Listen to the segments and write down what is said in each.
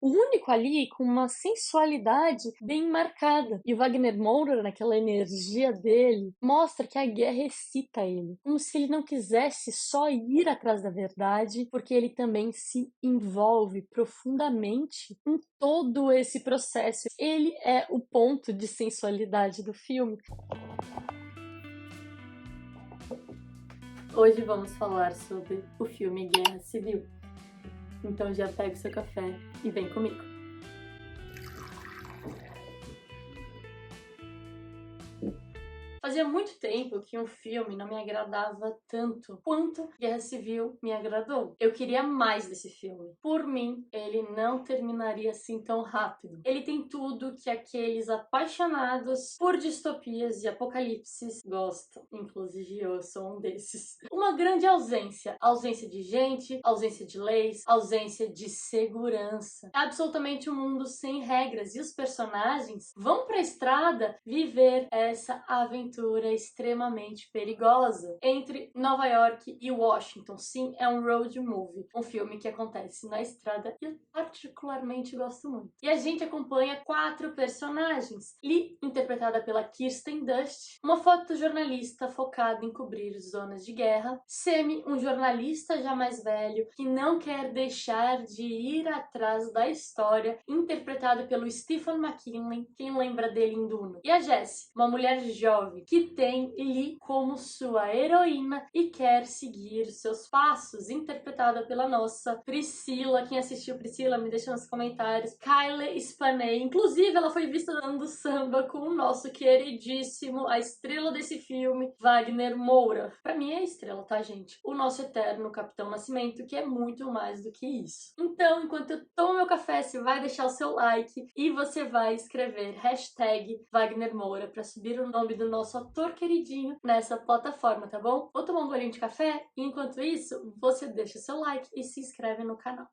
O único ali com uma sensualidade bem marcada. E o Wagner Moura, naquela energia dele, mostra que a guerra excita ele. Como se ele não quisesse só ir atrás da verdade, porque ele também se envolve profundamente em todo esse processo. Ele é o ponto de sensualidade do filme. Hoje vamos falar sobre o filme Guerra Civil. Então já pega o seu café e vem comigo. Fazia muito tempo que um filme não me agradava tanto quanto Guerra Civil me agradou. Eu queria mais desse filme. Por mim, ele não terminaria assim tão rápido. Ele tem tudo que aqueles apaixonados por distopias e apocalipses gostam. Inclusive eu sou um desses. Uma grande ausência. Ausência de gente, ausência de leis, ausência de segurança. Absolutamente um mundo sem regras. E os personagens vão pra estrada viver essa aventura extremamente perigosa entre Nova York e Washington. Sim, é um road movie, um filme que acontece na estrada e eu particularmente gosto muito. E a gente acompanha 4 personagens. Lee, interpretada pela Kirsten Dunst, uma fotojornalista focada em cobrir zonas de guerra. Semi, um jornalista já mais velho que não quer deixar de ir atrás da história, interpretado pelo Stephen McKinley, quem lembra dele em Duna. E a Jessie, uma mulher jovem que tem Lee como sua heroína e quer seguir seus passos, interpretada pela nossa Priscila. Quem assistiu Priscila, me deixa nos comentários. Kylie Spaney, inclusive ela foi vista dando samba com o nosso queridíssimo, a estrela desse filme, Wagner Moura. Pra mim é a estrela, tá, gente? O nosso eterno Capitão Nascimento, que é muito mais do que isso. Então, enquanto eu tomo meu café, você vai deixar o seu like e você vai escrever hashtag Wagner Moura pra subir o nome do nosso ator queridinho nessa plataforma, tá bom? Vou tomar um golinho de café e enquanto isso, você deixa seu like e se inscreve no canal.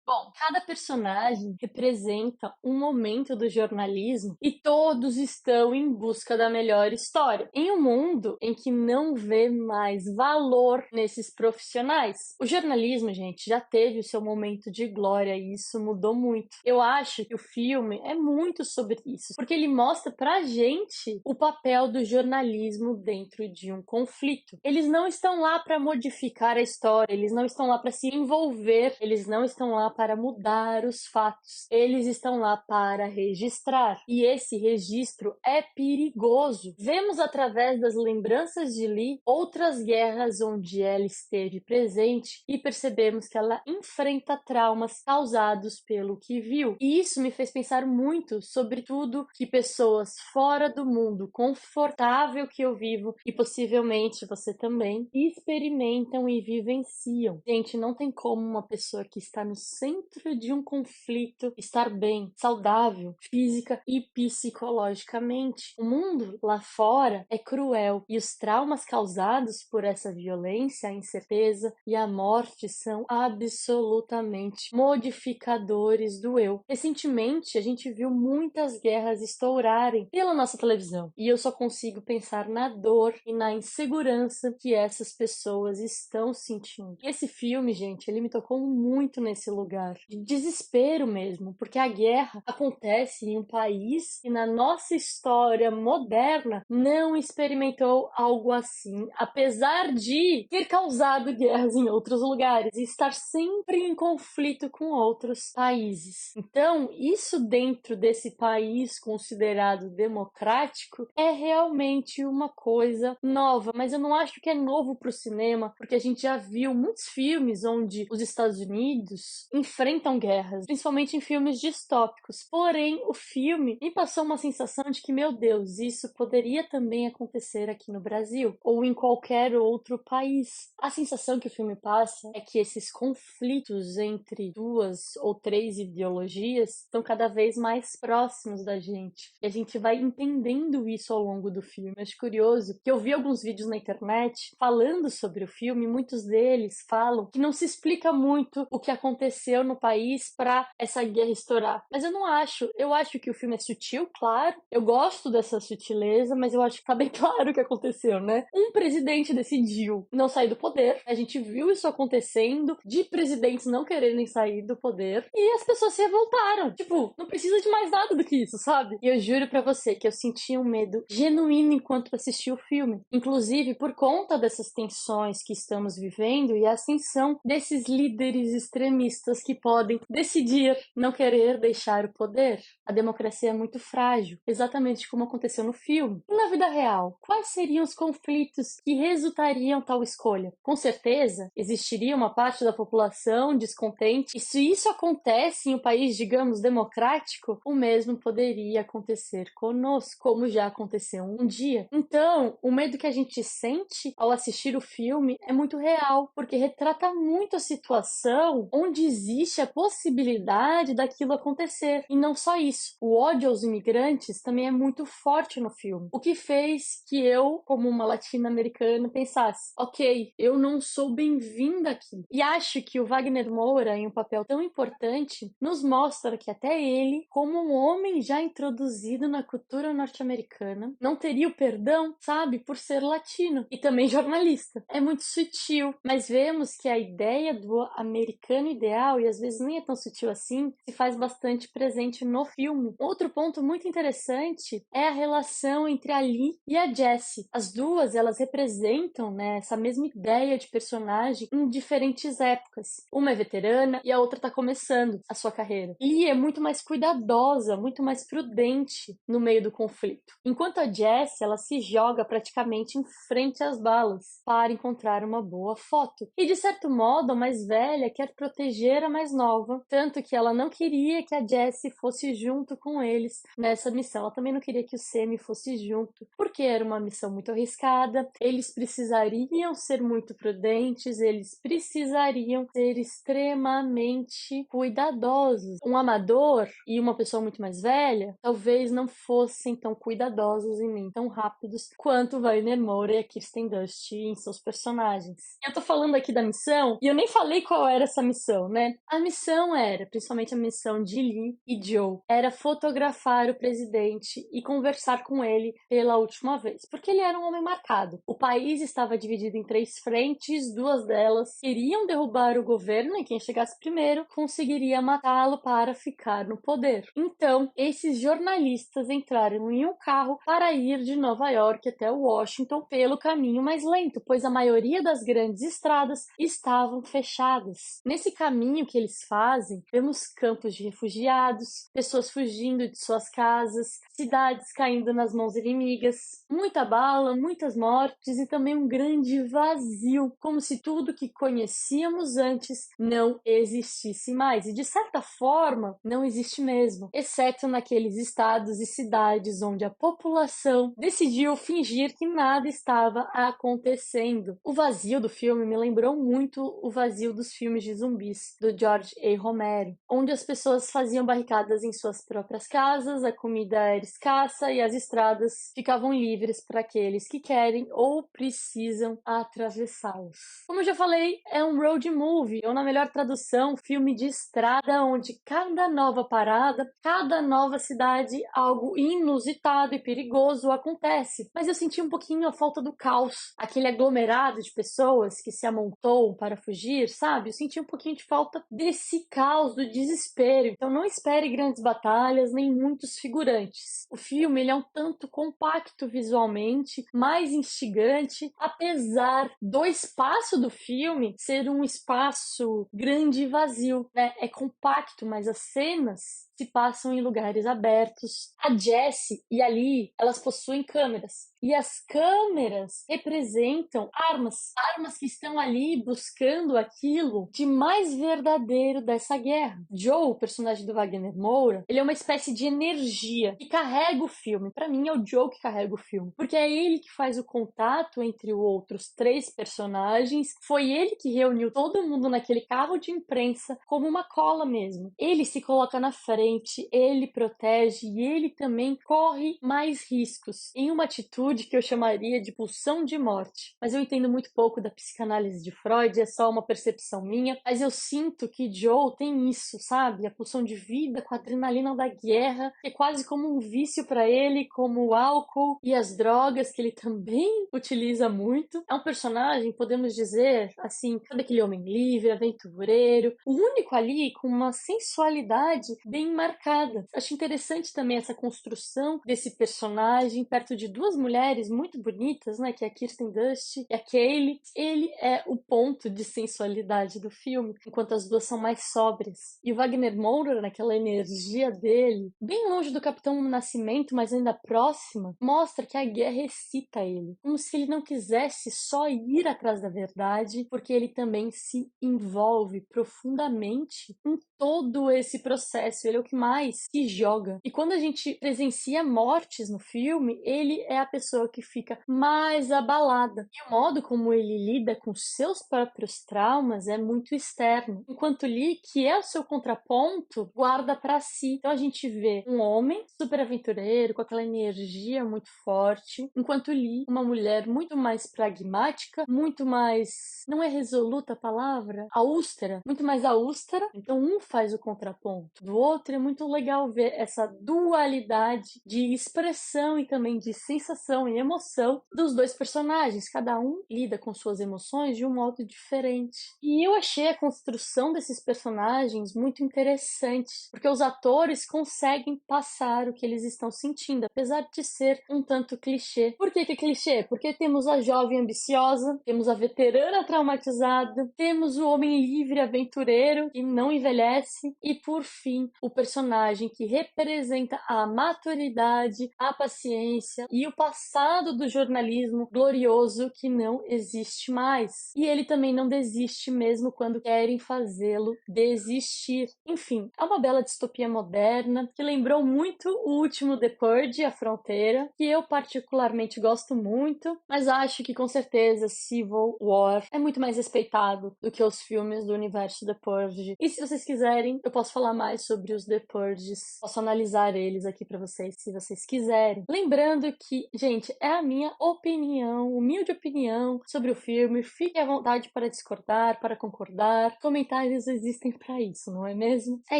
Bom, cada personagem representa um momento do jornalismo e todos estão em busca da melhor história. Em um mundo em que não vê mais valor nesses profissionais. O jornalismo, gente, já teve o seu momento de glória e isso mudou muito. Eu acho que o filme é muito sobre isso, porque ele mostra pra gente o papel do jornalismo dentro de um conflito. Eles não estão lá para modificar a história, eles não estão lá para se envolver, eles não estão lá para mudar os fatos. Eles estão lá para registrar. E esse registro é perigoso. Vemos através das lembranças de Lee outras guerras onde ela esteve presente e percebemos que ela enfrenta traumas causados pelo que viu. E isso me fez pensar muito sobre tudo que pessoas fora do mundo confortável que eu vivo e possivelmente você também experimentam e vivenciam. Gente, não tem como uma pessoa que está no centro de um conflito estar bem, saudável, física e psicologicamente. O mundo lá fora é cruel e os traumas causados por essa violência, a incerteza e a morte são absolutamente modificadores do eu. Recentemente, a gente viu muitas guerras estourarem pela nossa televisão e eu só consigo pensar na dor e na insegurança que essas pessoas estão sentindo. E esse filme, gente, ele me tocou muito nesse lugar de desespero mesmo, porque a guerra acontece em um país que na nossa história moderna não experimentou algo assim, apesar de ter causado guerras em outros lugares e estar sempre em conflito com outros países. Então, isso dentro desse país considerado democrático é realmente uma coisa nova, mas eu não acho que é novo para o cinema, porque a gente já viu muitos filmes onde os Estados Unidos enfrentam guerras, principalmente em filmes distópicos. Porém, o filme me passou uma sensação de que, meu Deus, isso poderia também acontecer aqui no Brasil ou em qualquer outro país. A sensação que o filme passa é que esses conflitos entre 2 ou 3 ideologias estão cada vez mais próximos da gente. E a gente vai entendendo isso ao longo do filme. Eu acho curioso que eu vi alguns vídeos na internet falando sobre o filme, muitos deles falam que não se explica muito o que aconteceu aconteceu no país pra essa guerra estourar. Mas eu não acho. Eu acho que o filme é sutil, claro. Eu gosto dessa sutileza, mas eu acho que tá bem claro o que aconteceu, né? Um presidente decidiu não sair do poder. A gente viu isso acontecendo, de presidentes não quererem sair do poder. E as pessoas se revoltaram. Tipo, não precisa de mais nada do que isso, sabe? E eu juro pra você que eu senti um medo genuíno enquanto assisti o filme. Inclusive, por conta dessas tensões que estamos vivendo e a ascensão desses líderes extremistas que podem decidir não querer deixar o poder. A democracia é muito frágil, exatamente como aconteceu no filme. E na vida real, quais seriam os conflitos que resultariam tal escolha? Com certeza, existiria uma parte da população descontente, e se isso acontece em um país, digamos, democrático, o mesmo poderia acontecer conosco, como já aconteceu um dia. Então, o medo que a gente sente ao assistir o filme é muito real, porque retrata muito a situação onde existe a possibilidade daquilo acontecer. E não só isso, o ódio aos imigrantes também é muito forte no filme. O que fez que eu, como uma latino-americana, pensasse: ok, eu não sou bem-vinda aqui. E acho que o Wagner Moura, em um papel tão importante, nos mostra que até ele, como um homem já introduzido na cultura norte-americana, não teria o perdão, sabe, por ser latino e também jornalista. É muito sutil, mas vemos que a ideia do americano ideal, e às vezes nem é tão sutil assim, se faz bastante presente no filme. Outro ponto muito interessante é a relação entre a Lee e a Jessie. As duas, elas representam, né, essa mesma ideia de personagem em diferentes épocas. Uma é veterana e a outra está começando a sua carreira. Lee é muito mais cuidadosa, muito mais prudente no meio do conflito. Enquanto a Jessie, ela se joga praticamente em frente às balas para encontrar uma boa foto. E de certo modo, a mais velha quer proteger a mais nova, tanto que ela não queria que a Jessie fosse junto com eles nessa missão. Ela também não queria que o Sammy fosse junto, porque era uma missão muito arriscada. Eles precisariam ser muito prudentes, eles precisariam ser extremamente cuidadosos. Um amador e uma pessoa muito mais velha talvez não fossem tão cuidadosos e nem tão rápidos quanto o Wagner Moura e a Kirsten Dunst em seus personagens. Eu tô falando aqui da missão e eu nem falei qual era essa missão, né? A missão era, principalmente a missão de Lee e Joe, era fotografar o presidente e conversar com ele pela última vez, porque ele era um homem marcado. O país estava dividido em 3 frentes, 2 delas queriam derrubar o governo e quem chegasse primeiro conseguiria matá-lo para ficar no poder. Então, esses jornalistas entraram em um carro para ir de Nova York até Washington pelo caminho mais lento, pois a maioria das grandes estradas estavam fechadas. Nesse caminho que eles fazem, vemos campos de refugiados, pessoas fugindo de suas casas, cidades caindo nas mãos inimigas, muita bala, muitas mortes e também um grande vazio, como se tudo que conhecíamos antes não existisse mais. E de certa forma, não existe mesmo, exceto naqueles estados e cidades onde a população decidiu fingir que nada estava acontecendo. O vazio do filme me lembrou muito o vazio dos filmes de zumbis do George A. Romero, onde as pessoas faziam barricadas em suas próprias casas, a comida era escassa e as estradas ficavam livres para aqueles que querem ou precisam atravessá-los. Como eu já falei, é um road movie, ou na melhor tradução, filme de estrada, onde cada nova parada, cada nova cidade, algo inusitado e perigoso acontece. Mas eu senti um pouquinho a falta do caos, aquele aglomerado de pessoas que se amontou para fugir, sabe? Eu senti um pouquinho de falta desse caos, do desespero. Então não espere grandes batalhas, nem muitos figurantes. O filme, ele é um tanto compacto visualmente, mais instigante, apesar do espaço do filme ser um espaço grande e vazio, né? É compacto, mas as cenas se passam em lugares abertos. A Jessie e a Lee, elas possuem câmeras. E as câmeras representam armas. Armas que estão ali buscando aquilo de mais verdadeiro dessa guerra. Joe, o personagem do Wagner Moura, ele é uma espécie de energia que carrega o filme. Pra mim é o Joe que carrega o filme. Porque é ele que faz o contato entre os outros 3 personagens. Foi ele que reuniu todo mundo naquele carro de imprensa como uma cola mesmo. Ele se coloca na frente, ele protege e ele também corre mais riscos em uma atitude que eu chamaria de pulsão de morte. Mas eu entendo muito pouco da psicanálise de Freud, é só uma percepção minha, mas eu sinto quanto que Joe tem isso, sabe? A pulsão de vida com a adrenalina da guerra, que é quase como um vício pra ele, como o álcool e as drogas que ele também utiliza muito. É um personagem, podemos dizer, assim, sabe aquele homem livre, aventureiro, o único ali com uma sensualidade bem marcada. Acho interessante também essa construção desse personagem perto de duas mulheres muito bonitas, né, que é a Kirsten Dunst e a Kaylee. Ele é o ponto de sensualidade do filme, enquanto as duas são mais sóbrias. E o Wagner Moura, naquela energia dele, bem longe do Capitão Nascimento, mas ainda próxima, mostra que a guerra excita ele, como se ele não quisesse só ir atrás da verdade, porque ele também se envolve profundamente em todo esse processo. Ele é o que mais se joga. E quando a gente presencia mortes no filme, ele é a pessoa que fica mais abalada. E o modo como ele lida com seus próprios traumas é muito externo. Enquanto Lee, que é o seu contraponto, guarda pra si. Então a gente vê um homem super aventureiro, com aquela energia muito forte, enquanto Lee, uma mulher muito mais pragmática, muito mais, não é resoluta a palavra? Austera, muito mais austera. Então um faz o contraponto do outro. É muito legal ver essa dualidade de expressão e também de sensação e emoção dos dois personagens. Cada um lida com suas emoções de um modo diferente. E eu achei a construção desses personagens muito interessante, porque os atores conseguem passar o que eles estão sentindo, apesar de ser um tanto clichê. Por que é clichê? Porque temos a jovem ambiciosa, temos a veterana traumatizada, temos o homem livre aventureiro que não envelhece e, por fim, o personagem que representa a maturidade, a paciência e o passado do jornalismo glorioso que não existe mais. E ele também não desiste mesmo quando querem fazê-lo desistir. Enfim, é uma bela distopia moderna que lembrou muito o último The Purge, A Fronteira, que eu particularmente gosto muito, mas acho que com certeza Civil War é muito mais respeitado do que os filmes do universo The Purge. E se vocês quiserem, eu posso falar mais sobre os The Purges, posso analisar eles aqui pra vocês, se vocês quiserem. Lembrando que, gente, é a minha opinião, humilde opinião sobre o filme. Fique à vontade para discordar, para concordar. Comentários existem pra isso, não é mesmo? É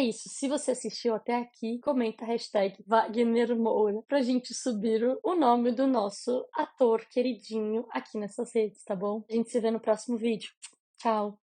isso. Se você assistiu até aqui, comenta a hashtag Wagner Moura pra gente subir o nome do nosso ator queridinho aqui nessas redes, tá bom? A gente se vê no próximo vídeo. Tchau!